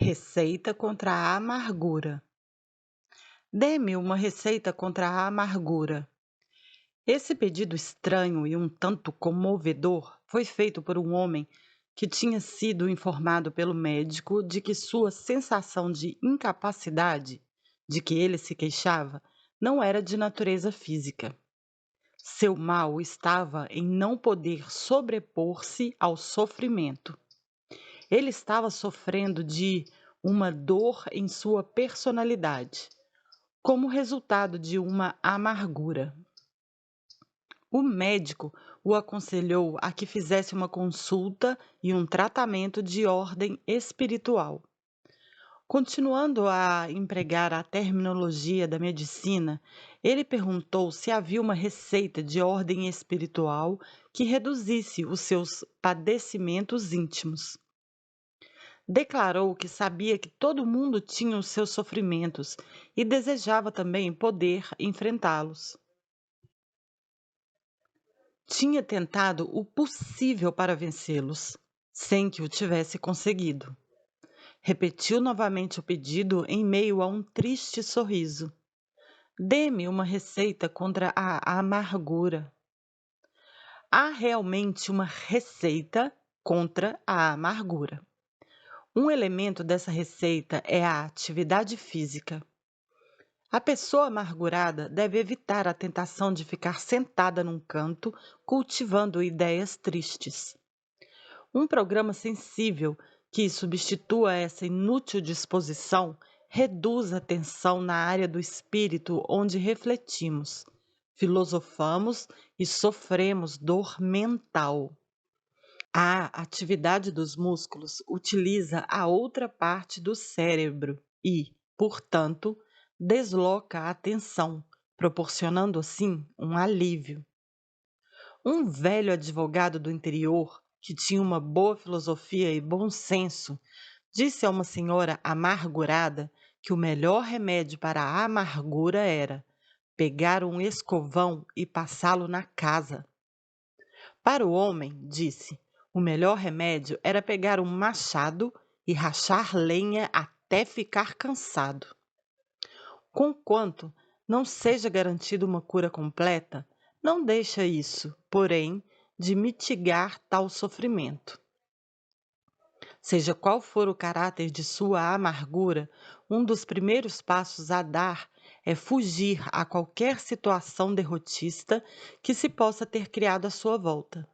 Receita contra a amargura. Dê-me uma receita contra a amargura. Esse pedido estranho e um tanto comovedor foi feito por um homem que tinha sido informado pelo médico de que sua sensação de incapacidade, de que ele se queixava, não era de natureza física. Seu mal estava em não poder sobrepor-se ao sofrimento. Ele estava sofrendo de uma dor em sua personalidade, como resultado de uma amargura. O médico o aconselhou a que fizesse uma consulta e um tratamento de ordem espiritual. Continuando a empregar a terminologia da medicina, ele perguntou se havia uma receita de ordem espiritual que reduzisse os seus padecimentos íntimos. Declarou que sabia que todo mundo tinha os seus sofrimentos e desejava também poder enfrentá-los. Tinha tentado o possível para vencê-los, sem que o tivesse conseguido. Repetiu novamente o pedido em meio a um triste sorriso. Dê-me uma receita contra a amargura. Há realmente uma receita contra a amargura. Um elemento dessa receita é a atividade física. A pessoa amargurada deve evitar a tentação de ficar sentada num canto, cultivando ideias tristes. Um programa sensível que substitua essa inútil disposição reduz a tensão na área do espírito onde refletimos, filosofamos e sofremos dor mental. A atividade dos músculos utiliza a outra parte do cérebro e, portanto, desloca a atenção, proporcionando assim um alívio. Um velho advogado do interior, que tinha uma boa filosofia e bom senso, disse a uma senhora amargurada que o melhor remédio para a amargura era pegar um escovão e passá-lo na casa. Para o homem, disse, o melhor remédio era pegar um machado e rachar lenha até ficar cansado. Conquanto não seja garantida uma cura completa, não deixa isso, porém, de mitigar tal sofrimento. Seja qual for o caráter de sua amargura, um dos primeiros passos a dar é fugir a qualquer situação derrotista que se possa ter criado à sua volta.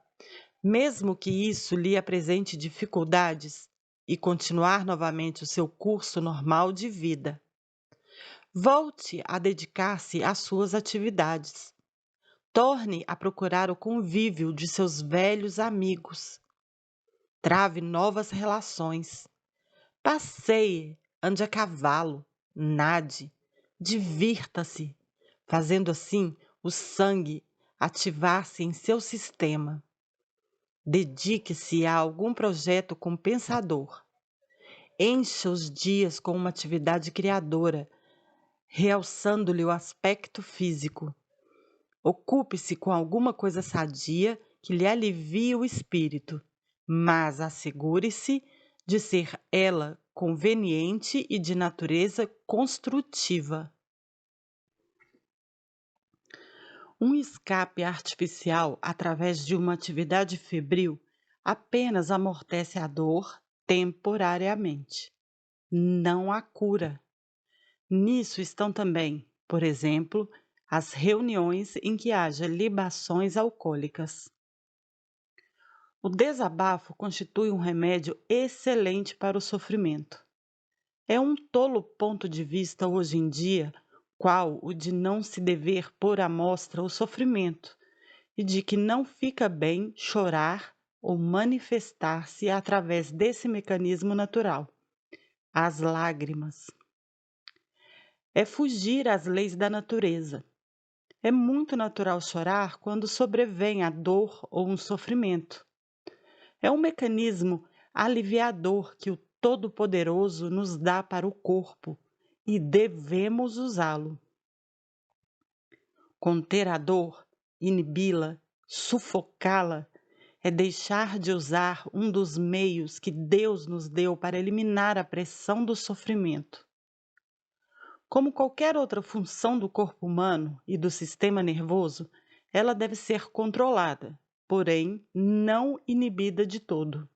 Mesmo que isso lhe apresente dificuldades, e continuar novamente o seu curso normal de vida. Volte a dedicar-se às suas atividades. Torne a procurar o convívio de seus velhos amigos. Trave novas relações. Passeie, ande a cavalo, nade, divirta-se, fazendo assim o sangue ativar-se em seu sistema. Dedique-se a algum projeto compensador. Encha os dias com uma atividade criadora, realçando-lhe o aspecto físico. Ocupe-se com alguma coisa sadia que lhe alivie o espírito, mas assegure-se de ser ela conveniente e de natureza construtiva. Um escape artificial através de uma atividade febril apenas amortece a dor temporariamente. Não há cura. Nisso estão também, por exemplo, as reuniões em que haja libações alcoólicas. O desabafo constitui um remédio excelente para o sofrimento. É um tolo ponto de vista hoje em dia, qual o de não se dever pôr à mostra o sofrimento, e de que não fica bem chorar ou manifestar-se através desse mecanismo natural, as lágrimas. É fugir às leis da natureza. É muito natural chorar quando sobrevém a dor ou um sofrimento. É um mecanismo aliviador que o Todo-Poderoso nos dá para o corpo e devemos usá-lo. Conter a dor, inibi-la, sufocá-la, é deixar de usar um dos meios que Deus nos deu para eliminar a pressão do sofrimento. Como qualquer outra função do corpo humano e do sistema nervoso, ela deve ser controlada, porém não inibida de todo.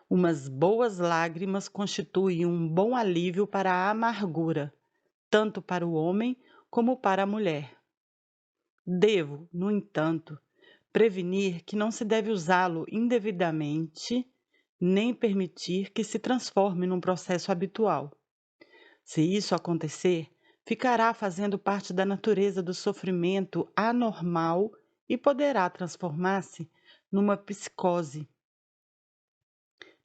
Umas boas lágrimas constituem um bom alívio para a amargura, tanto para o homem como para a mulher. Devo, no entanto, prevenir que não se deve usá-lo indevidamente, nem permitir que se transforme num processo habitual. Se isso acontecer, ficará fazendo parte da natureza do sofrimento anormal e poderá transformar-se numa psicose.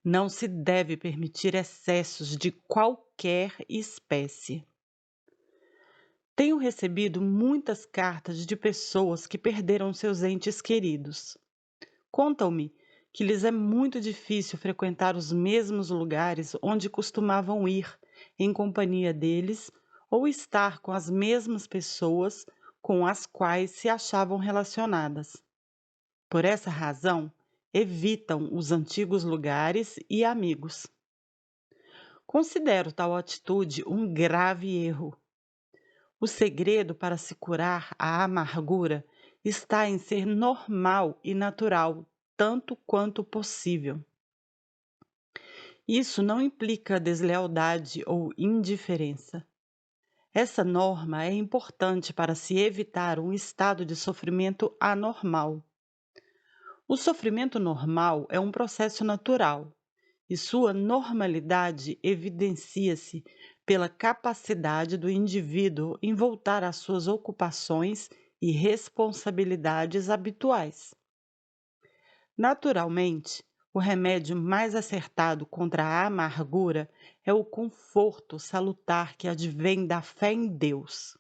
Não se deve permitir excessos de qualquer espécie. Tenho recebido muitas cartas de pessoas que perderam seus entes queridos. Contam-me que lhes é muito difícil frequentar os mesmos lugares onde costumavam ir em companhia deles ou estar com as mesmas pessoas com as quais se achavam relacionadas. Por essa razão, evitam os antigos lugares e amigos. Considero tal atitude um grave erro. O segredo para se curar a amargura está em ser normal e natural tanto quanto possível. Isso não implica deslealdade ou indiferença. Essa norma é importante para se evitar um estado de sofrimento anormal. O sofrimento normal é um processo natural, e sua normalidade evidencia-se pela capacidade do indivíduo em voltar às suas ocupações e responsabilidades habituais. Naturalmente, o remédio mais acertado contra a amargura é o conforto salutar que advém da fé em Deus.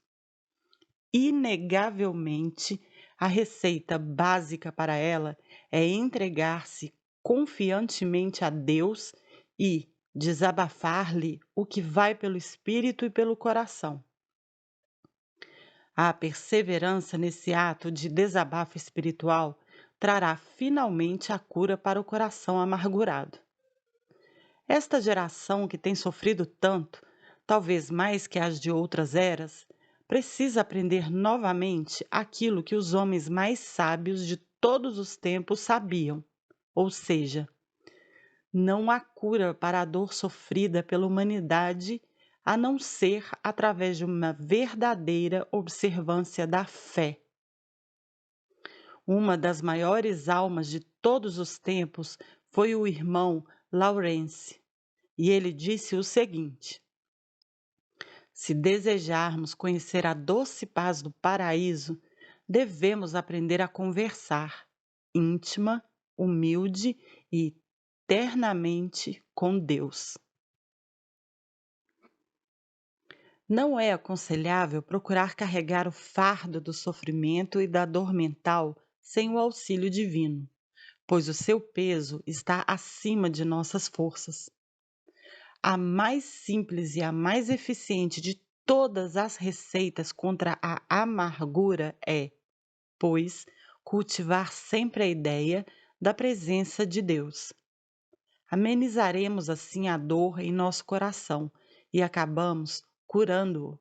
Inegavelmente, a receita básica para ela é entregar-se confiantemente a Deus e desabafar-lhe o que vai pelo espírito e pelo coração. A perseverança nesse ato de desabafo espiritual trará finalmente a cura para o coração amargurado. Esta geração que tem sofrido tanto, talvez mais que as de outras eras, precisa aprender novamente aquilo que os homens mais sábios de todos os tempos sabiam, ou seja, não há cura para a dor sofrida pela humanidade a não ser através de uma verdadeira observância da fé. Uma das maiores almas de todos os tempos foi o irmão Lawrence, e ele disse o seguinte: se desejarmos conhecer a doce paz do paraíso, devemos aprender a conversar, íntima, humilde e eternamente com Deus. Não é aconselhável procurar carregar o fardo do sofrimento e da dor mental sem o auxílio divino, pois o seu peso está acima de nossas forças. A mais simples e a mais eficiente de todas as receitas contra a amargura é, pois, cultivar sempre a ideia da presença de Deus. Amenizaremos assim a dor em nosso coração e acabamos curando-o.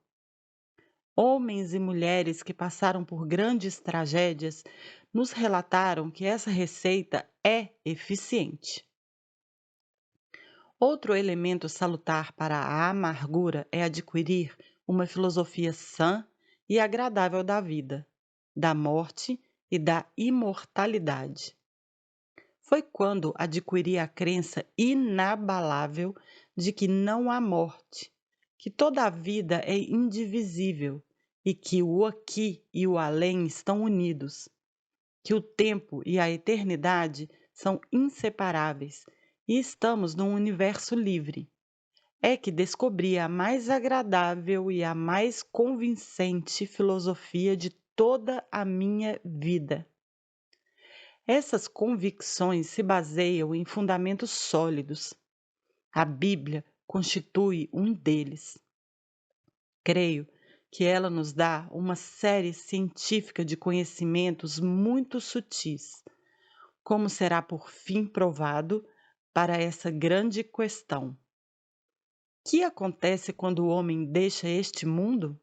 Homens e mulheres que passaram por grandes tragédias nos relataram que essa receita é eficiente. Outro elemento salutar para a amargura é adquirir uma filosofia sã e agradável da vida, da morte e da imortalidade. Foi quando adquiri a crença inabalável de que não há morte, que toda a vida é indivisível e que o aqui e o além estão unidos, que o tempo e a eternidade são inseparáveis e estamos num universo livre. É que descobri a mais agradável e a mais convincente filosofia de toda a minha vida. Essas convicções se baseiam em fundamentos sólidos. A Bíblia constitui um deles. Creio que ela nos dá uma série científica de conhecimentos muito sutis, como será por fim provado para essa grande questão: que acontece quando o homem deixa este mundo?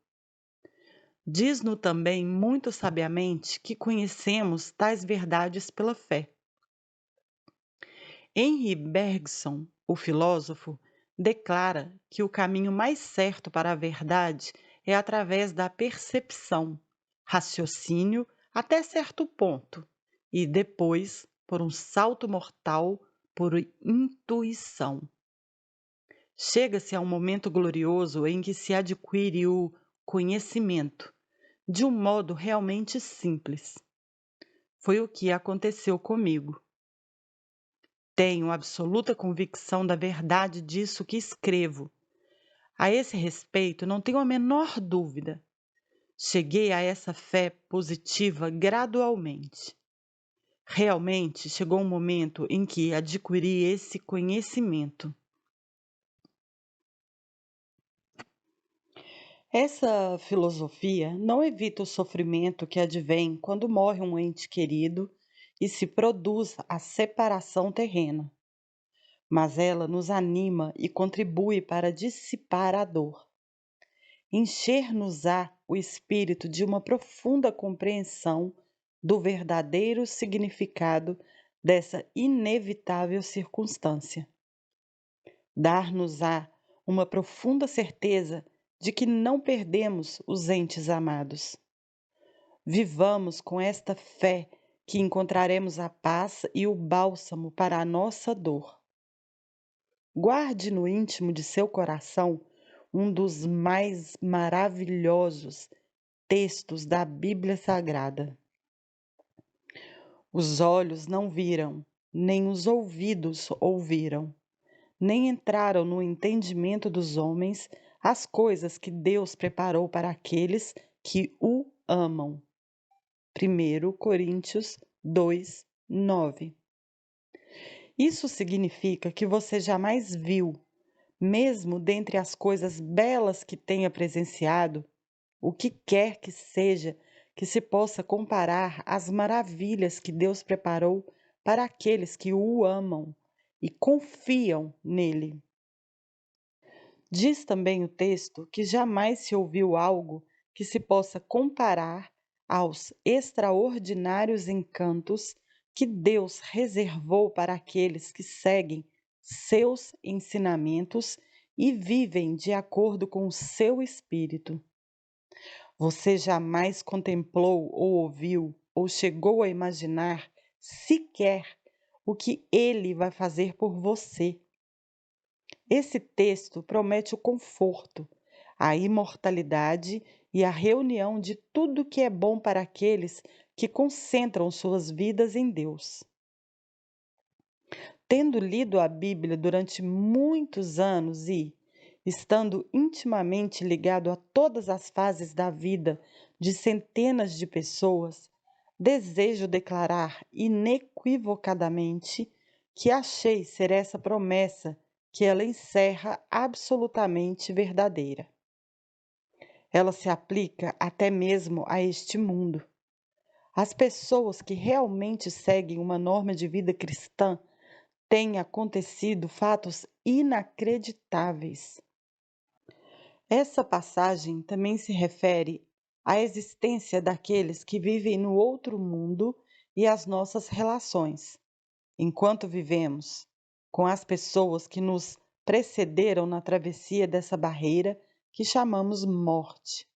Diz-nos também muito sabiamente que conhecemos tais verdades pela fé. Henri Bergson, o filósofo, declara que o caminho mais certo para a verdade é através da percepção, raciocínio até certo ponto, e depois, por um salto mortal, por intuição. Chega-se a um momento glorioso em que se adquire o conhecimento, de um modo realmente simples. Foi o que aconteceu comigo. Tenho absoluta convicção da verdade disso que escrevo. A esse respeito, não tenho a menor dúvida. Cheguei a essa fé positiva gradualmente. Realmente chegou um momento em que adquiri esse conhecimento. Essa filosofia não evita o sofrimento que advém quando morre um ente querido e se produz a separação terrena, mas ela nos anima e contribui para dissipar a dor. Encher-nos-á o espírito de uma profunda compreensão do verdadeiro significado dessa inevitável circunstância. Dar-nos-á uma profunda certeza de que não perdemos os entes amados. Vivamos com esta fé que encontraremos a paz e o bálsamo para a nossa dor. Guarde no íntimo de seu coração um dos mais maravilhosos textos da Bíblia Sagrada. Os olhos não viram, nem os ouvidos ouviram, nem entraram no entendimento dos homens as coisas que Deus preparou para aqueles que o amam. 1 Coríntios 2, 9. Isso significa que você jamais viu, mesmo dentre as coisas belas que tenha presenciado, o que quer que seja que se possa comparar às maravilhas que Deus preparou para aqueles que o amam e confiam nele. Diz também o texto que jamais se ouviu algo que se possa comparar aos extraordinários encantos que Deus reservou para aqueles que seguem seus ensinamentos e vivem de acordo com o seu espírito. Você jamais contemplou ou ouviu ou chegou a imaginar sequer o que ele vai fazer por você. Esse texto promete o conforto, a imortalidade e a reunião de tudo que é bom para aqueles que concentram suas vidas em Deus. Tendo lido a Bíblia durante muitos anos e, estando intimamente ligado a todas as fases da vida de centenas de pessoas, desejo declarar inequivocadamente que achei ser essa promessa que ela encerra absolutamente verdadeira. Ela se aplica até mesmo a este mundo. As pessoas que realmente seguem uma norma de vida cristã têm acontecido fatos inacreditáveis. Essa passagem também se refere à existência daqueles que vivem no outro mundo e às nossas relações, enquanto vivemos, com as pessoas que nos precederam na travessia dessa barreira que chamamos morte.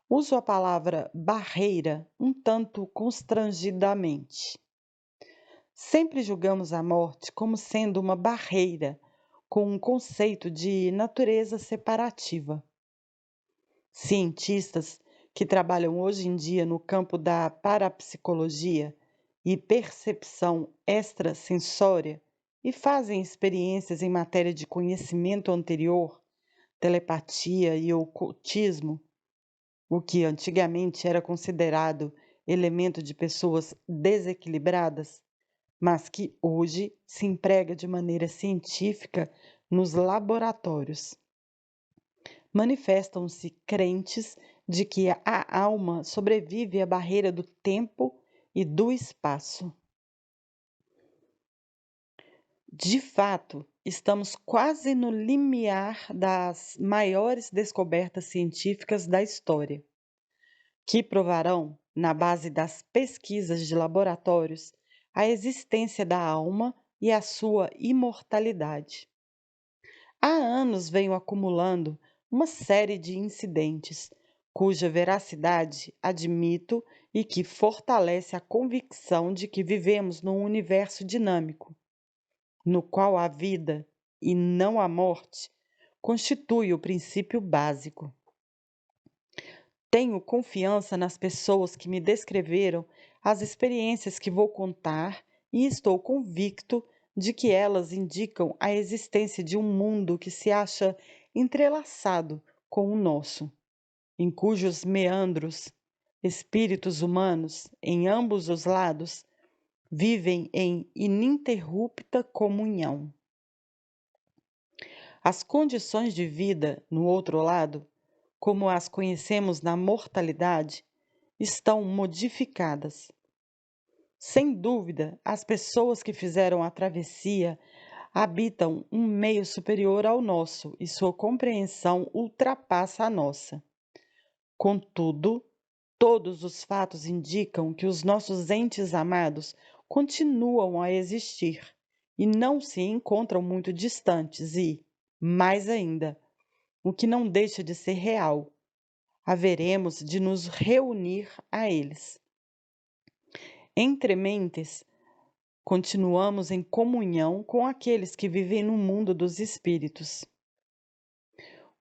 Uso a palavra barreira um tanto constrangidamente. Sempre julgamos a morte como sendo uma barreira, com um conceito de natureza separativa. Cientistas que trabalham hoje em dia no campo da parapsicologia e percepção extrasensória e fazem experiências em matéria de conhecimento anterior, telepatia e ocultismo, o que antigamente era considerado elemento de pessoas desequilibradas, mas que hoje se emprega de maneira científica nos laboratórios. Manifestam-se crentes de que a alma sobrevive à barreira do tempo e do espaço. De fato, estamos quase no limiar das maiores descobertas científicas da história, que provarão, na base das pesquisas de laboratórios, a existência da alma e a sua imortalidade. Há anos venho acumulando uma série de incidentes, cuja veracidade admito e que fortalece a convicção de que vivemos num universo dinâmico, no qual a vida, e não a morte, constitui o princípio básico. Tenho confiança nas pessoas que me descreveram as experiências que vou contar e estou convicto de que elas indicam a existência de um mundo que se acha entrelaçado com o nosso, em cujos meandros espíritos humanos, em ambos os lados, vivem em ininterrupta comunhão. As condições de vida, no outro lado, como as conhecemos na mortalidade, estão modificadas. Sem dúvida, as pessoas que fizeram a travessia habitam um meio superior ao nosso e sua compreensão ultrapassa a nossa. Contudo, todos os fatos indicam que os nossos entes amados continuam a existir e não se encontram muito distantes e, mais ainda, o que não deixa de ser real, haveremos de nos reunir a eles. Entre mentes, continuamos em comunhão com aqueles que vivem no mundo dos espíritos.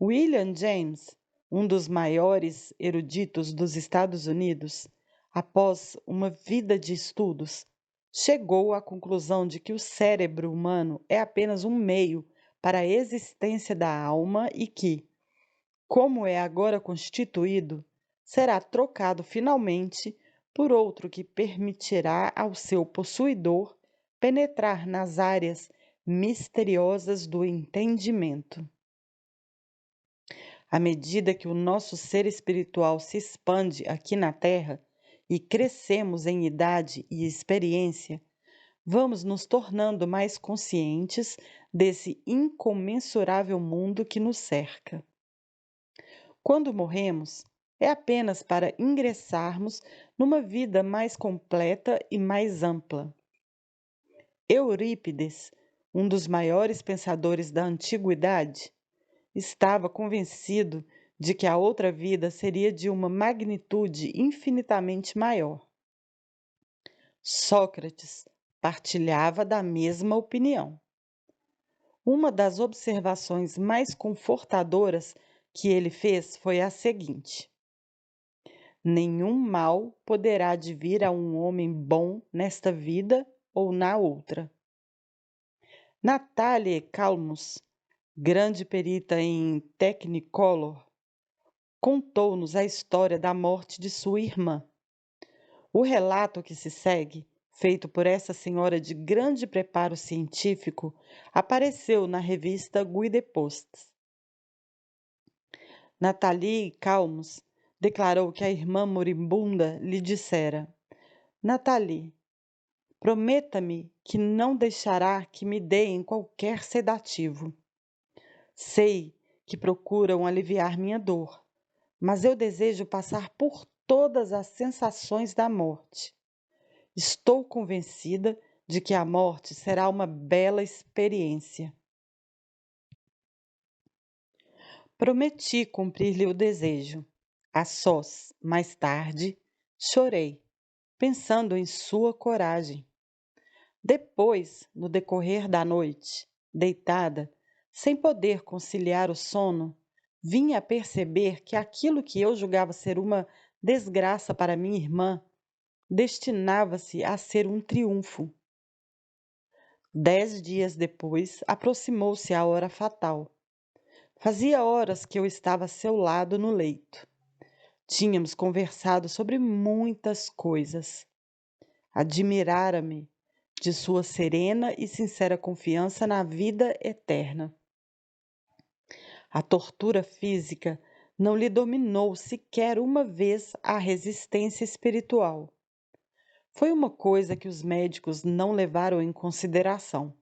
William James, um dos maiores eruditos dos Estados Unidos, após uma vida de estudos, chegou à conclusão de que o cérebro humano é apenas um meio para a existência da alma e que, como é agora constituído, será trocado finalmente por outro que permitirá ao seu possuidor penetrar nas áreas misteriosas do entendimento. À medida que o nosso ser espiritual se expande aqui na Terra e crescemos em idade e experiência, vamos nos tornando mais conscientes desse incomensurável mundo que nos cerca. Quando morremos, é apenas para ingressarmos numa vida mais completa e mais ampla. Eurípides, um dos maiores pensadores da antiguidade, estava convencido de que a outra vida seria de uma magnitude infinitamente maior. Sócrates partilhava da mesma opinião. Uma das observações mais confortadoras que ele fez foi a seguinte: nenhum mal poderá advir a um homem bom nesta vida ou na outra. Natalie Calmus, grande perita em Technicolor, contou-nos a história da morte de sua irmã. O relato que se segue, feito por essa senhora de grande preparo científico, apareceu na revista Guidepost. Nathalie Calmus declarou que a irmã moribunda lhe dissera: Nathalie, prometa-me que não deixará que me deem qualquer sedativo. Sei que procuram aliviar minha dor, mas eu desejo passar por todas as sensações da morte. Estou convencida de que a morte será uma bela experiência. Prometi cumprir-lhe o desejo. A sós, mais tarde, chorei, pensando em sua coragem. Depois, no decorrer da noite, deitada, sem poder conciliar o sono, vim a perceber que aquilo que eu julgava ser uma desgraça para minha irmã destinava-se a ser um triunfo. 10 dias depois, aproximou-se a hora fatal. Fazia horas que eu estava a seu lado no leito. Tínhamos conversado sobre muitas coisas. Admirara-me de sua serena e sincera confiança na vida eterna. A tortura física não lhe dominou sequer uma vez a resistência espiritual. Foi uma coisa que os médicos não levaram em consideração.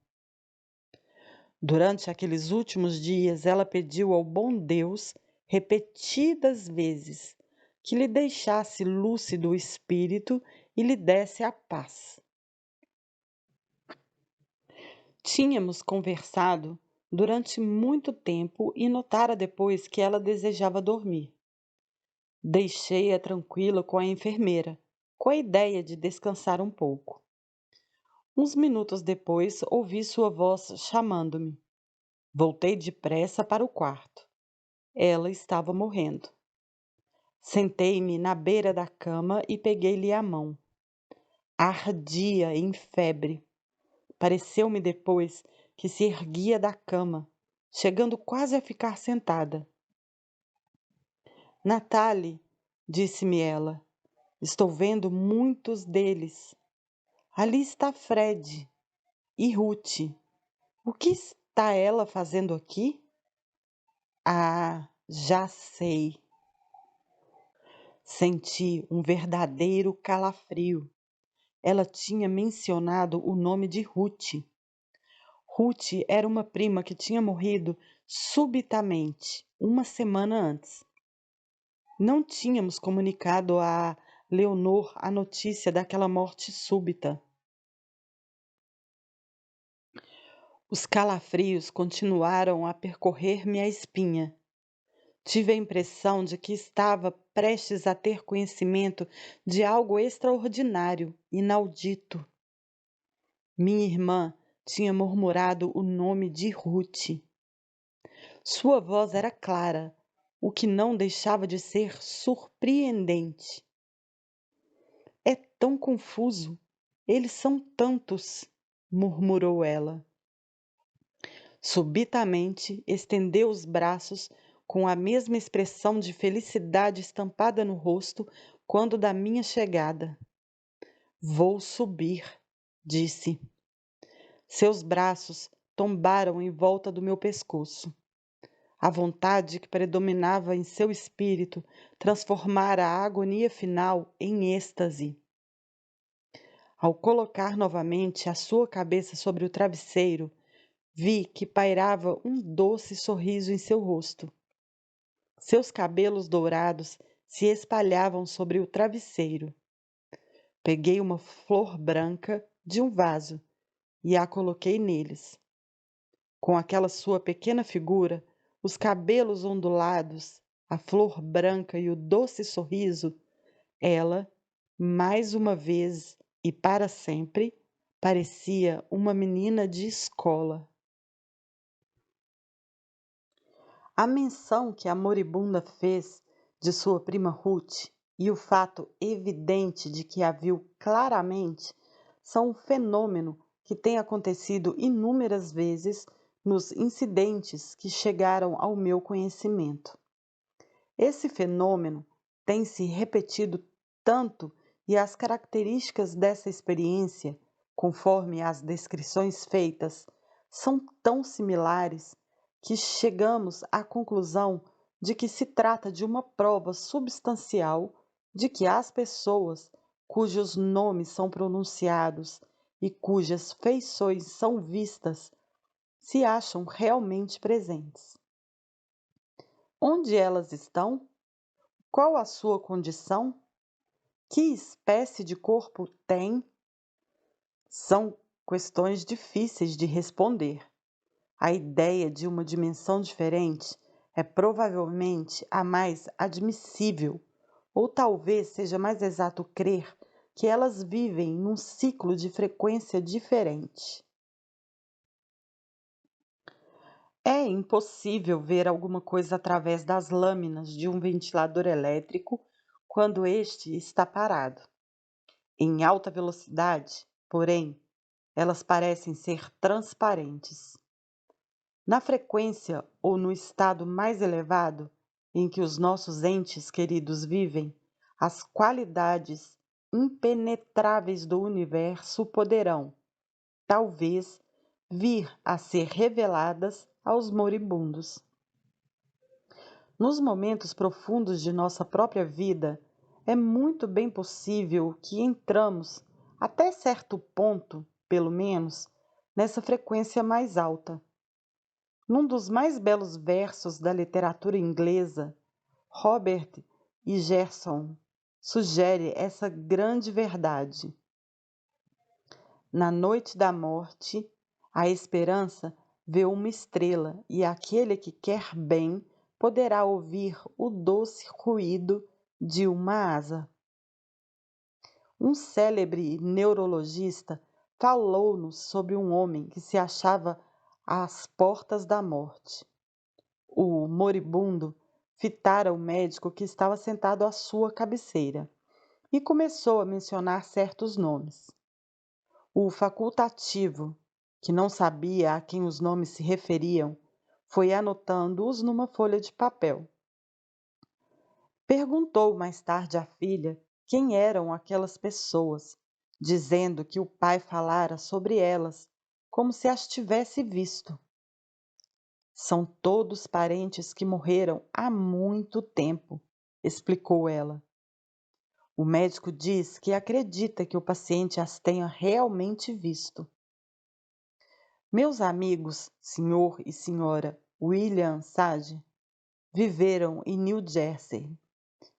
Durante aqueles últimos dias, ela pediu ao bom Deus, repetidas vezes, que lhe deixasse lúcido o espírito e lhe desse a paz. Tínhamos conversado durante muito tempo e notara depois que ela desejava dormir. Deixei-a tranquila com a enfermeira, com a ideia de descansar um pouco. Uns minutos depois, ouvi sua voz chamando-me. Voltei depressa para o quarto. Ela estava morrendo. Sentei-me na beira da cama e peguei-lhe a mão. Ardia em febre. Pareceu-me depois que se erguia da cama, chegando quase a ficar sentada. Natalie, disse-me ela, estou vendo muitos deles. Ali está Fred e Ruth. O que está ela fazendo aqui? Ah, já sei. Senti um verdadeiro calafrio. Ela tinha mencionado o nome de Ruth. Ruth era uma prima que tinha morrido subitamente, uma semana antes. Não tínhamos comunicado a Leonor a notícia daquela morte súbita. Os calafrios continuaram a percorrer-me a espinha. Tive a impressão de que estava prestes a ter conhecimento de algo extraordinário, inaudito. Minha irmã tinha murmurado o nome de Ruth. Sua voz era clara, o que não deixava de ser surpreendente. É tão confuso. Eles são tantos, murmurou ela. Subitamente estendeu os braços com a mesma expressão de felicidade estampada no rosto quando da minha chegada. Vou subir, disse. Seus braços tombaram em volta do meu pescoço. A vontade que predominava em seu espírito transformara a agonia final em êxtase. Ao colocar novamente a sua cabeça sobre o travesseiro, vi que pairava um doce sorriso em seu rosto. Seus cabelos dourados se espalhavam sobre o travesseiro. Peguei uma flor branca de um vaso e a coloquei neles. Com aquela sua pequena figura, os cabelos ondulados, a flor branca e o doce sorriso, ela, mais uma vez e para sempre, parecia uma menina de escola. A menção que a moribunda fez de sua prima Ruth e o fato evidente de que a viu claramente são um fenômeno que tem acontecido inúmeras vezes nos incidentes que chegaram ao meu conhecimento. Esse fenômeno tem se repetido tanto e as características dessa experiência, conforme as descrições feitas, são tão similares que chegamos à conclusão de que se trata de uma prova substancial de que as pessoas cujos nomes são pronunciados e cujas feições são vistas se acham realmente presentes. Onde elas estão? Qual a sua condição? Que espécie de corpo tem? São questões difíceis de responder. A ideia de uma dimensão diferente é provavelmente a mais admissível, ou talvez seja mais exato crer que elas vivem num ciclo de frequência diferente. É impossível ver alguma coisa através das lâminas de um ventilador elétrico quando este está parado. Em alta velocidade, porém, elas parecem ser transparentes. Na frequência ou no estado mais elevado em que os nossos entes queridos vivem, as qualidades impenetráveis do universo poderão, talvez, vir a ser reveladas aos moribundos. Nos momentos profundos de nossa própria vida, é muito bem possível que entramos, até certo ponto, pelo menos, nessa frequência mais alta. Num dos mais belos versos da literatura inglesa, Robert E. Gerson sugere essa grande verdade. Na noite da morte, a esperança vê uma estrela, e aquele que quer bem poderá ouvir o doce ruído de uma asa. Um célebre neurologista falou-nos sobre um homem que se achava às portas da morte. O moribundo fitara o médico que estava sentado à sua cabeceira e começou a mencionar certos nomes. O facultativo, que não sabia a quem os nomes se referiam, foi anotando-os numa folha de papel. Perguntou mais tarde à filha quem eram aquelas pessoas, dizendo que o pai falara sobre elas como se as tivesse visto. São todos parentes que morreram há muito tempo, explicou ela. O médico diz que acredita que o paciente as tenha realmente visto. Meus amigos, Sr. e Sra. William Sage, viveram em New Jersey.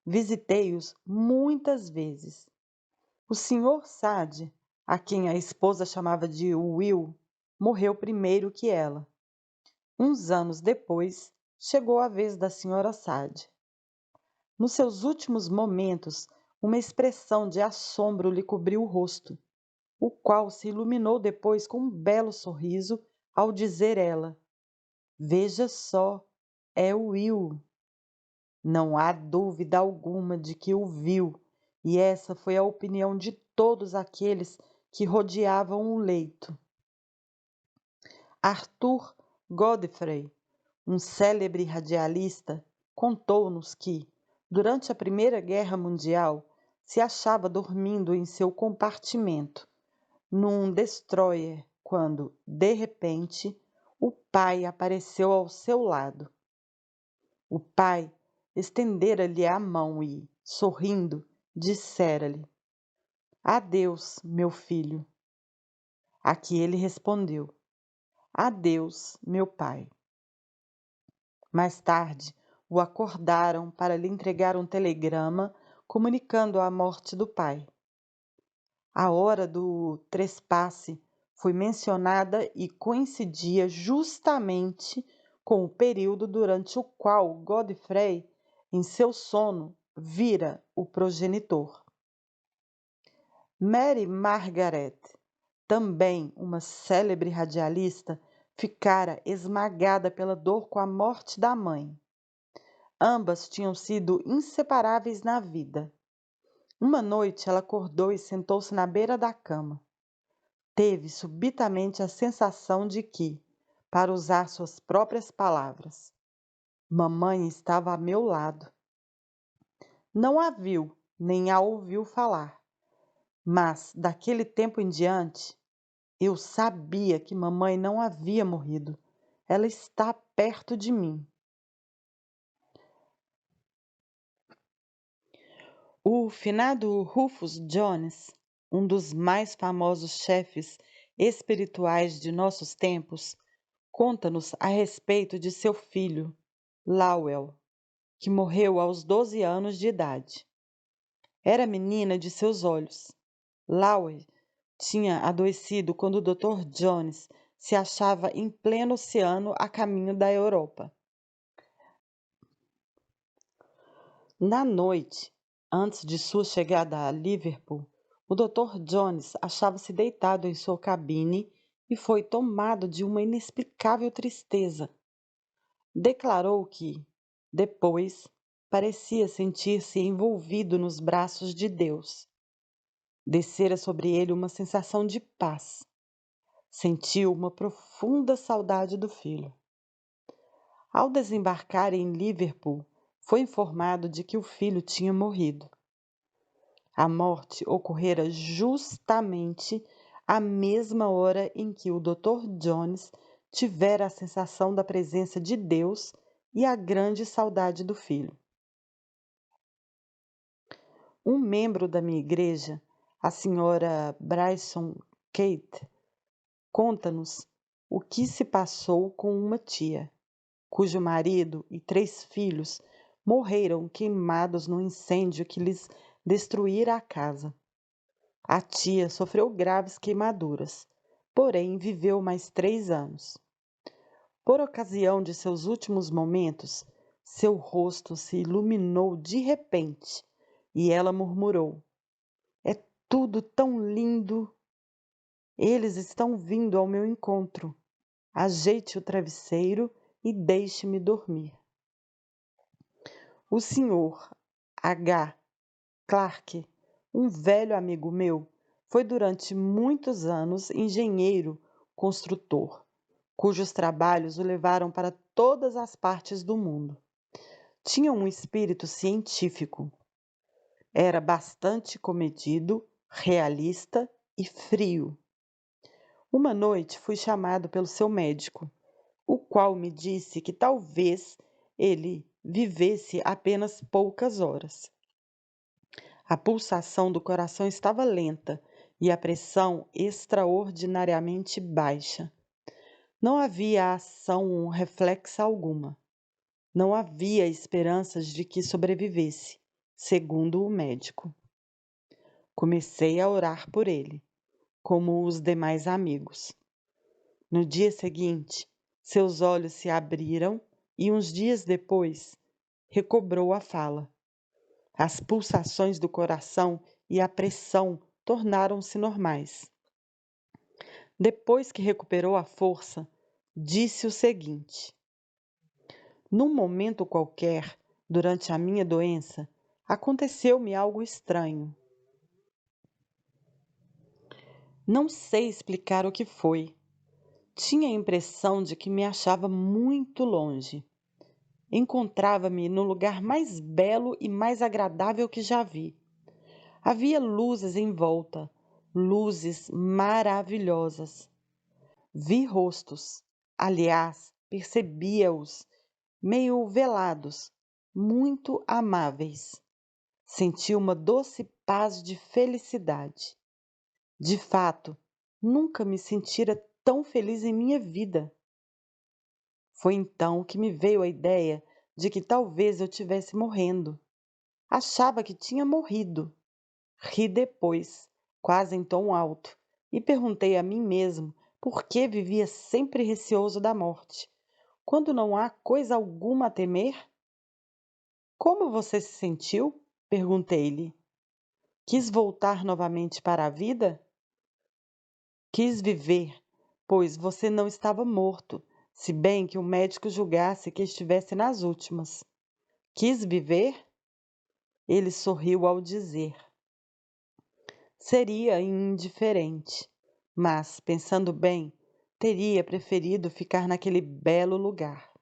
Visitei-os muitas vezes. O Sr. Sade, a quem a esposa chamava de Will, morreu primeiro que ela. Uns anos depois, chegou a vez da Sra. Sade. Nos seus últimos momentos, uma expressão de assombro lhe cobriu o rosto, o qual se iluminou depois com um belo sorriso ao dizer ela: Veja só, é o Will. Não há dúvida alguma de que o viu, e essa foi a opinião de todos aqueles que rodeavam o leito. Arthur Godfrey, um célebre radialista, contou-nos que, durante a Primeira Guerra Mundial, se achava dormindo em seu compartimento, num destroyer, quando, de repente, o pai apareceu ao seu lado. O pai estendera-lhe a mão e, sorrindo, dissera-lhe: Adeus, meu filho. A que ele respondeu: Adeus, meu pai. Mais tarde, o acordaram para lhe entregar um telegrama comunicando a morte do pai. A hora do trespasse foi mencionada e coincidia justamente com o período durante o qual Godfrey, em seu sono, vira o progenitor. Mary Margaret, também uma célebre radialista, ficara esmagada pela dor com a morte da mãe. Ambas tinham sido inseparáveis na vida. Uma noite ela acordou e sentou-se na beira da cama. Teve subitamente a sensação de que, para usar suas próprias palavras, mamãe estava a meu lado. Não a viu, nem a ouviu falar, mas, daquele tempo em diante, eu sabia que mamãe não havia morrido. Ela está perto de mim. O finado Rufus Jones, um dos mais famosos chefes espirituais de nossos tempos, conta-nos a respeito de seu filho, Lowell, que morreu aos 12 anos de idade. Era menina de seus olhos. Lowell tinha adoecido quando o Dr. Jones se achava em pleno oceano a caminho da Europa. Na noite, antes de sua chegada a Liverpool, o Dr. Jones achava-se deitado em sua cabine e foi tomado de uma inexplicável tristeza. Declarou que, depois, parecia sentir-se envolvido nos braços de Deus. Descera sobre ele uma sensação de paz. Sentiu uma profunda saudade do filho. Ao desembarcar em Liverpool, foi informado de que o filho tinha morrido. A morte ocorrera justamente à mesma hora em que o Dr. Jones tivera a sensação da presença de Deus e a grande saudade do filho. Um membro da minha igreja, a senhora Bryson Kate, conta-nos o que se passou com uma tia, cujo marido e 3 filhos morreram queimados no incêndio que lhes destruíra a casa. A tia sofreu graves queimaduras, porém viveu mais 3 anos. Por ocasião de seus últimos momentos, seu rosto se iluminou de repente e ela murmurou: "É tudo tão lindo! Eles estão vindo ao meu encontro. Ajeite o travesseiro e deixe-me dormir." O Sr. H. Clark, um velho amigo meu, foi durante muitos anos engenheiro construtor, cujos trabalhos o levaram para todas as partes do mundo. Tinha um espírito científico. Era bastante comedido, realista e frio. Uma noite fui chamado pelo seu médico, o qual me disse que talvez ele vivesse apenas poucas horas. A pulsação do coração estava lenta e a pressão extraordinariamente baixa. Não havia ação reflexa alguma. Não havia esperanças de que sobrevivesse, segundo o médico. Comecei a orar por ele, como os demais amigos. No dia seguinte, seus olhos se abriram e uns dias depois recobrou a fala. As pulsações do coração e a pressão tornaram-se normais. Depois que recuperou a força, disse o seguinte: "Num momento qualquer, durante a minha doença, aconteceu-me algo estranho. Não sei explicar o que foi. Tinha a impressão de que me achava muito longe. Encontrava-me no lugar mais belo e mais agradável que já vi. Havia luzes em volta, luzes maravilhosas. Vi rostos, aliás, percebia-os, meio velados, muito amáveis. Senti uma doce paz de felicidade. De fato, nunca me sentira tão feliz em minha vida. Foi então que me veio a ideia de que talvez eu tivesse morrendo. Achava que tinha morrido. Ri depois, quase em tom alto, e perguntei a mim mesmo por que vivia sempre receoso da morte, quando não há coisa alguma a temer. "Como você se sentiu?" perguntei-lhe. "Quis voltar novamente para a vida?" "Quis viver, pois você não estava morto, se bem que o médico julgasse que estivesse nas últimas." "Quis viver?" Ele sorriu ao dizer. Seria indiferente, mas, pensando bem, teria preferido ficar naquele belo lugar.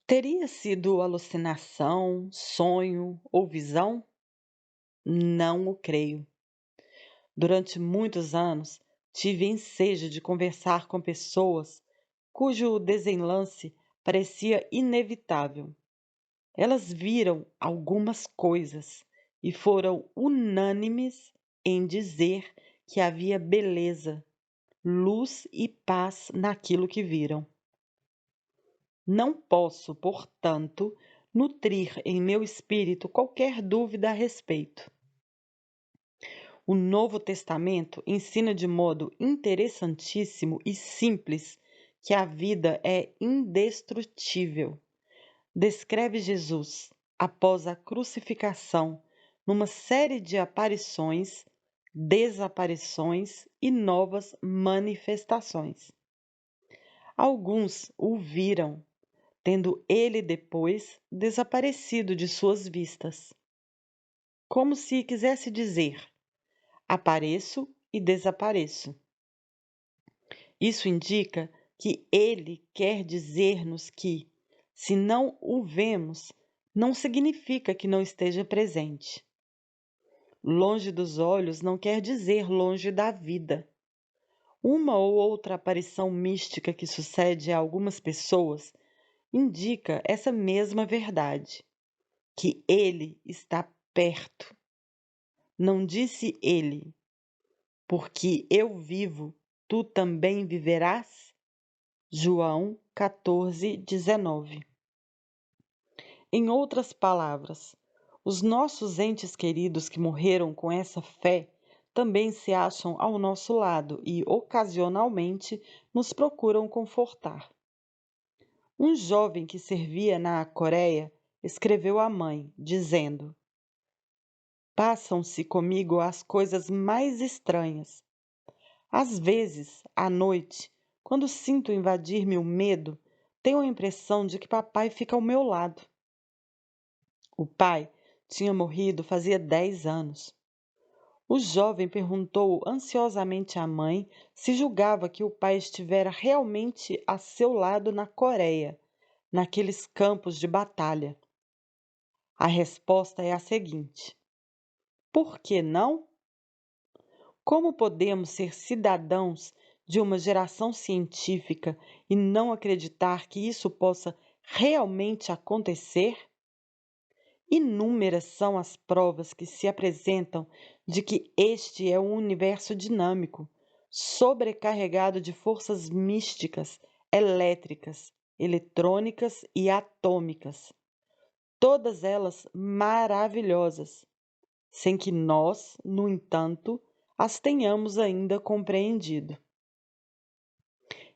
Teria sido alucinação, sonho ou visão? Não o creio. Durante muitos anos, tive ensejo de conversar com pessoas cujo desenlace parecia inevitável. Elas viram algumas coisas e foram unânimes em dizer que havia beleza, luz e paz naquilo que viram. Não posso, portanto, nutrir em meu espírito qualquer dúvida a respeito. O Novo Testamento ensina de modo interessantíssimo e simples que a vida é indestrutível. Descreve Jesus, após a crucificação, numa série de aparições, desaparições e novas manifestações. Alguns o viram, tendo ele depois desaparecido de suas vistas. Como se quisesse dizer: apareço e desapareço. Isso indica que ele quer dizer-nos que, se não o vemos, não significa que não esteja presente. Longe dos olhos não quer dizer longe da vida. Uma ou outra aparição mística que sucede a algumas pessoas indica essa mesma verdade, que ele está perto. Não disse ele, porque eu vivo tu também viverás? João 14:19. Em outras palavras, os nossos entes queridos que morreram com essa fé também se acham ao nosso lado e, ocasionalmente, nos procuram confortar. Um jovem que servia na Coreia escreveu à mãe, dizendo: Passam-se comigo as coisas mais estranhas. Às vezes, à noite, quando sinto invadir-me o medo, tenho a impressão de que papai fica ao meu lado. O pai tinha morrido fazia 10 anos. O jovem perguntou ansiosamente à mãe se julgava que o pai estivera realmente a seu lado na Coreia, naqueles campos de batalha. A resposta é a seguinte: por que não? Como podemos ser cidadãos de uma geração científica e não acreditar que isso possa realmente acontecer? Inúmeras são as provas que se apresentam de que este é um universo dinâmico, sobrecarregado de forças místicas, elétricas, eletrônicas e atômicas, todas elas maravilhosas, sem que nós, no entanto, as tenhamos ainda compreendido.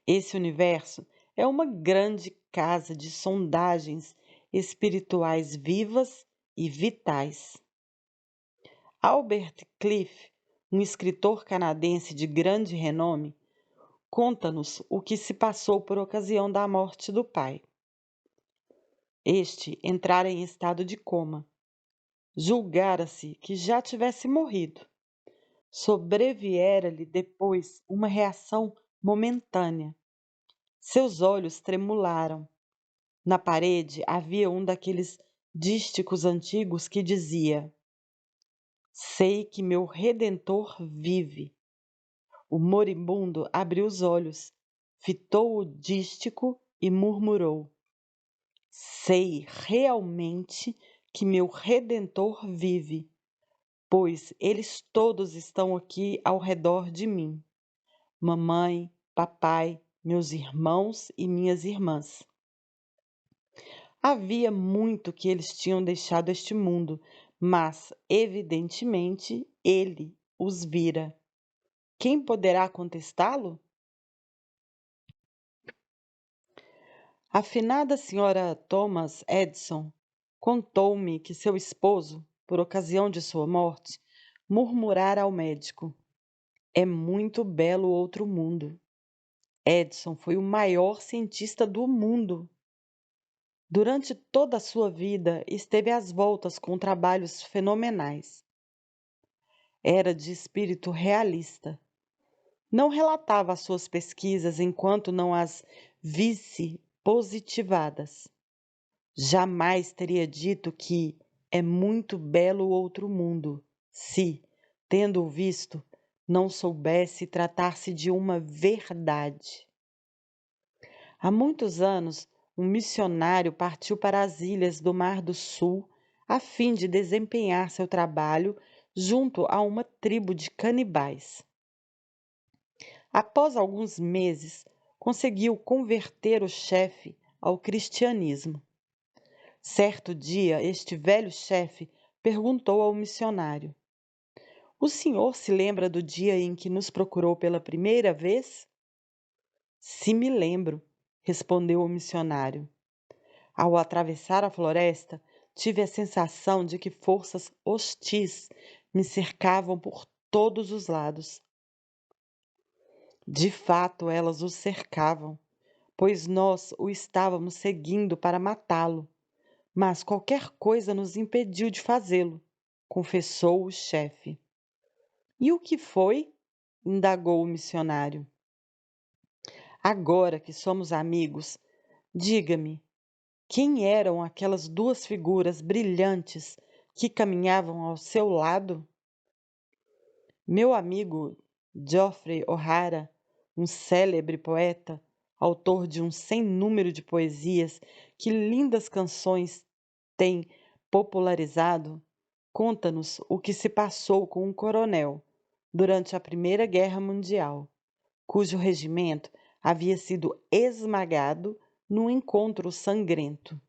Esse universo é uma grande casa de sondagens espirituais vivas e vitais. Albert Cliff, um escritor canadense de grande renome, conta-nos o que se passou por ocasião da morte do pai. Este entrara em estado de coma. Julgara-se que já tivesse morrido. Sobreviera-lhe depois uma reação momentânea. Seus olhos tremularam. Na parede havia um daqueles dísticos antigos que dizia: Sei que meu Redentor vive. O moribundo abriu os olhos, fitou o dístico e murmurou: Sei realmente que meu Redentor vive, pois eles todos estão aqui ao redor de mim. Mamãe, papai, meus irmãos e minhas irmãs. Havia muito que eles tinham deixado este mundo, mas, evidentemente, ele os vira. Quem poderá contestá-lo? A finada senhora Thomas Edison contou-me que seu esposo, por ocasião de sua morte, murmurara ao médico: É muito belo o outro mundo. Edison foi o maior cientista do mundo. Durante toda a sua vida, esteve às voltas com trabalhos fenomenais. Era de espírito realista. Não relatava as suas pesquisas enquanto não as visse positivadas. Jamais teria dito que é muito belo o outro mundo, se, tendo-o visto, não soubesse tratar-se de uma verdade. Há muitos anos, um missionário partiu para as ilhas do Mar do Sul a fim de desempenhar seu trabalho junto a uma tribo de canibais. Após alguns meses, conseguiu converter o chefe ao cristianismo. Certo dia, este velho chefe perguntou ao missionário: O senhor se lembra do dia em que nos procurou pela primeira vez? Se me lembro, respondeu o missionário. Ao atravessar a floresta, tive a sensação de que forças hostis me cercavam por todos os lados. De fato, elas o cercavam, pois nós o estávamos seguindo para matá-lo. Mas qualquer coisa nos impediu de fazê-lo, confessou o chefe. E o que foi? Indagou o missionário. Agora que somos amigos, diga-me, quem eram aquelas duas figuras brilhantes que caminhavam ao seu lado? Meu amigo Geoffrey O'Hara, um célebre poeta, autor de um sem número de poesias que lindas canções tem popularizado, conta-nos o que se passou com um coronel durante a Primeira Guerra Mundial. cujo regimento havia sido esmagado num encontro sangrento.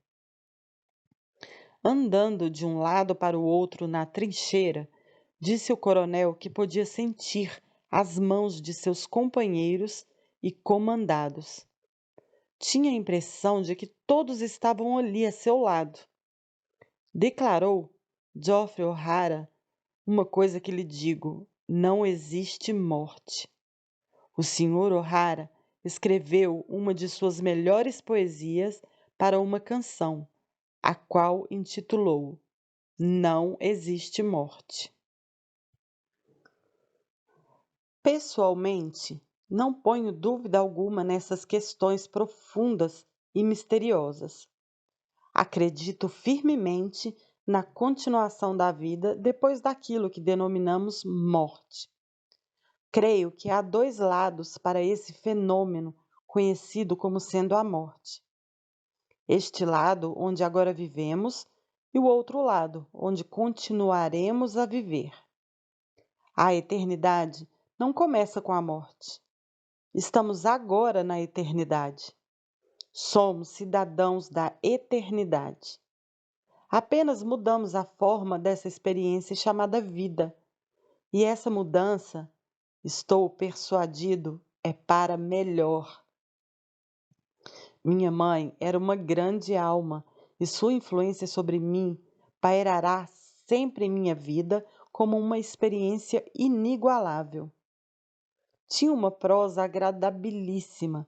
Andando de um lado para o outro na trincheira, disse o coronel que podia sentir as mãos de seus companheiros e comandados. Tinha a impressão de que todos estavam ali a seu lado. Declarou Geoffrey O'Hara uma coisa que lhe digo: não existe morte. O Sr. O'Hara escreveu uma de suas melhores poesias para uma canção, a qual intitulou Não Existe Morte. Pessoalmente, não ponho dúvida alguma nessas questões profundas e misteriosas. Acredito firmemente na continuação da vida depois daquilo que denominamos morte. Creio que há dois lados para esse fenômeno conhecido como sendo a morte. Este lado onde agora vivemos e o outro lado onde continuaremos a viver. A eternidade não começa com a morte. Estamos agora na eternidade. Somos cidadãos da eternidade. Apenas mudamos a forma dessa experiência chamada vida. E essa mudança, estou persuadido, é para melhor. Minha mãe era uma grande alma e sua influência sobre mim pairará sempre em minha vida como uma experiência inigualável. Tinha uma prosa agradabilíssima,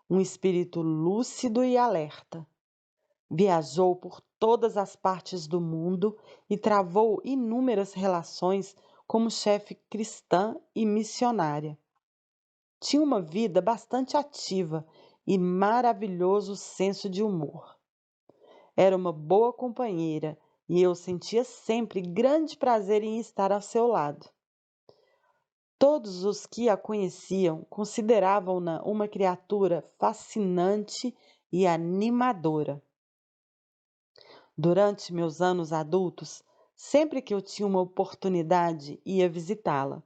um espírito lúcido e alerta. Viajou por todas as partes do mundo e travou inúmeras relações como chefe cristã e missionária. Tinha uma vida bastante ativa e maravilhoso senso de humor. Era uma boa companheira e eu sentia sempre grande prazer em estar ao seu lado. Todos os que a conheciam consideravam-na uma criatura fascinante e animadora. Durante meus anos adultos, sempre que eu tinha uma oportunidade, ia visitá-la.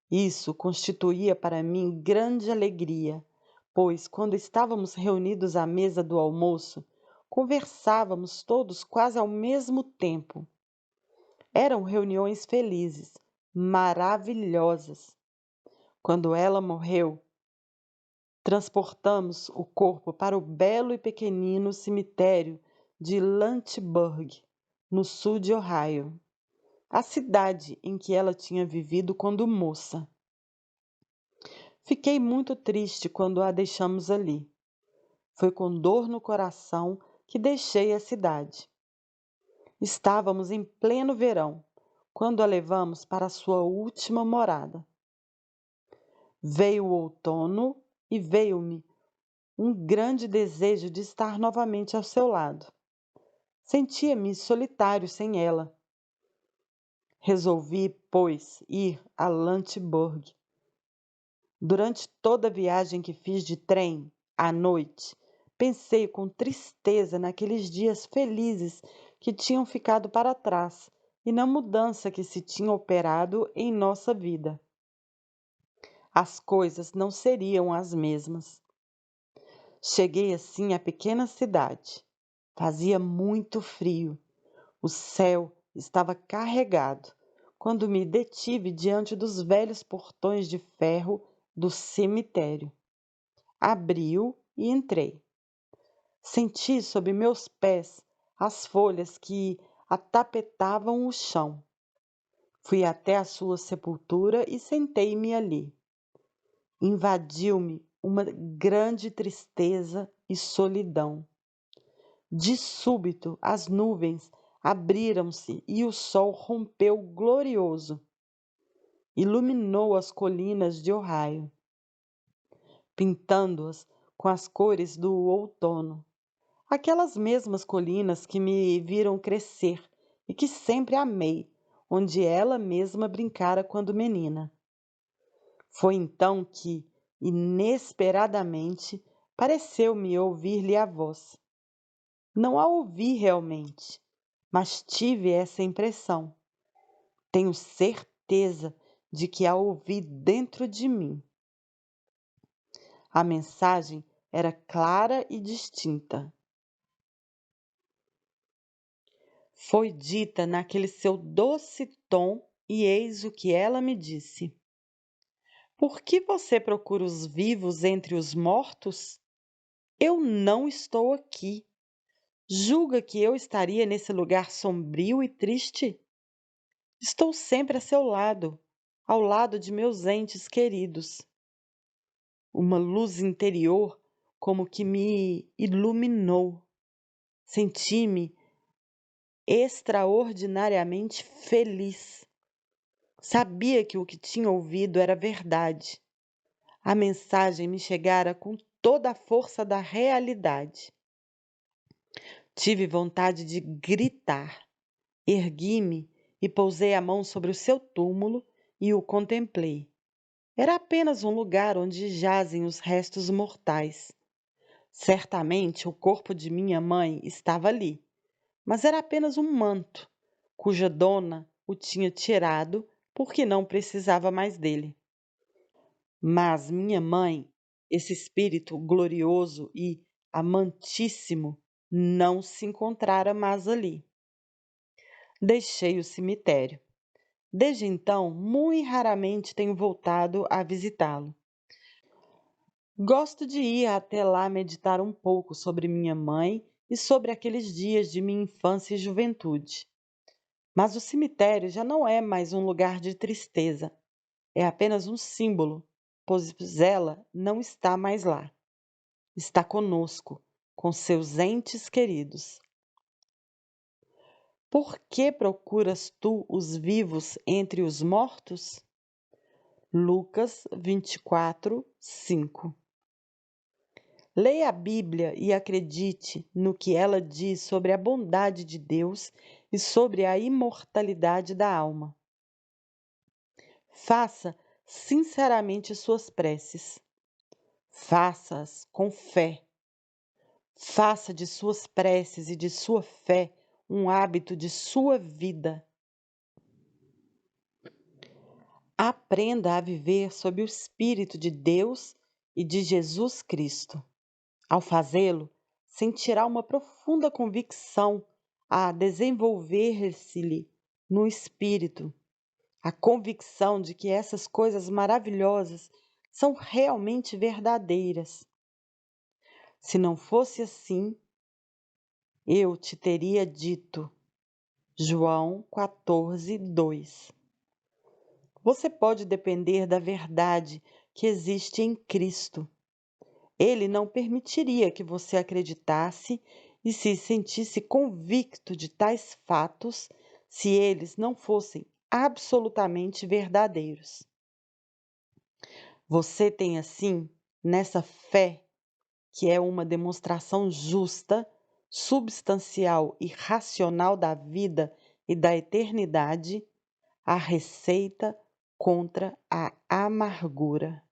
Isso constituía para mim grande alegria, pois, quando estávamos reunidos à mesa do almoço, conversávamos todos quase ao mesmo tempo. Eram reuniões felizes, maravilhosas. Quando ela morreu, transportamos o corpo para o belo e pequenino cemitério de Lynchburg, no sul de Ohio, a cidade em que ela tinha vivido quando moça. Fiquei muito triste quando a deixamos ali. Foi com dor no coração que deixei a cidade. Estávamos em pleno verão, quando a levamos para sua última morada. Veio o outono e veio-me um grande desejo de estar novamente ao seu lado. Sentia-me solitário sem ela. Resolvi, pois, ir a Lynchburg. Durante toda a viagem que fiz de trem, à noite, pensei com tristeza naqueles dias felizes que tinham ficado para trás e na mudança que se tinha operado em nossa vida. As coisas não seriam as mesmas. Cheguei assim à pequena cidade. Fazia muito frio. O céu estava carregado quando me detive diante dos velhos portões de ferro do cemitério. Abri-o e entrei. Senti sob meus pés as folhas que atapetavam o chão. Fui até a sua sepultura e sentei-me ali. Invadiu-me uma grande tristeza e solidão. De súbito, as nuvens abriram-se e o sol rompeu glorioso. Iluminou as colinas de Ohio, pintando-as com as cores do outono. Aquelas mesmas colinas que me viram crescer e que sempre amei, onde ela mesma brincara quando menina. Foi então que, inesperadamente, pareceu-me ouvir-lhe a voz. Não a ouvi realmente, mas tive essa impressão. Tenho certeza de que a ouvi dentro de mim. A mensagem era clara e distinta. Foi dita naquele seu doce tom, e eis o que ela me disse: Por que você procura os vivos entre os mortos? Eu não estou aqui. Julga que eu estaria nesse lugar sombrio e triste? Estou sempre a seu lado, ao lado de meus entes queridos. Uma luz interior como que me iluminou. Senti-me extraordinariamente feliz. Sabia que o que tinha ouvido era verdade. A mensagem me chegara com toda a força da realidade. Tive vontade de gritar. Ergui-me e pousei a mão sobre o seu túmulo e o contemplei. Era apenas um lugar onde jazem os restos mortais. Certamente o corpo de minha mãe estava ali, mas era apenas um manto, cuja dona o tinha tirado porque não precisava mais dele. Mas minha mãe, esse espírito glorioso e amantíssimo, não se encontrara mais ali. Deixei o cemitério. Desde então, muito raramente tenho voltado a visitá-lo. Gosto de ir até lá meditar um pouco sobre minha mãe e sobre aqueles dias de minha infância e juventude. Mas o cemitério já não é mais um lugar de tristeza, é apenas um símbolo, pois ela não está mais lá. Está conosco, com seus entes queridos. Por que procuras tu os vivos entre os mortos? Lucas 24, 5. Leia a Bíblia e acredite no que ela diz sobre a bondade de Deus e sobre a imortalidade da alma. Faça sinceramente suas preces. Faça-as com fé. Faça de suas preces e de sua fé um hábito de sua vida. Aprenda a viver sob o Espírito de Deus e de Jesus Cristo. Ao fazê-lo, sentirá uma profunda convicção a desenvolver-se-lhe no espírito, a convicção de que essas coisas maravilhosas são realmente verdadeiras. Se não fosse assim, eu te teria dito. João 14, 2. Você pode depender da verdade que existe em Cristo. Ele não permitiria que você acreditasse e se sentisse convicto de tais fatos se eles não fossem absolutamente verdadeiros. Você tem, assim, nessa fé, que é uma demonstração justa, substancial e racional da vida e da eternidade, a receita contra a amargura.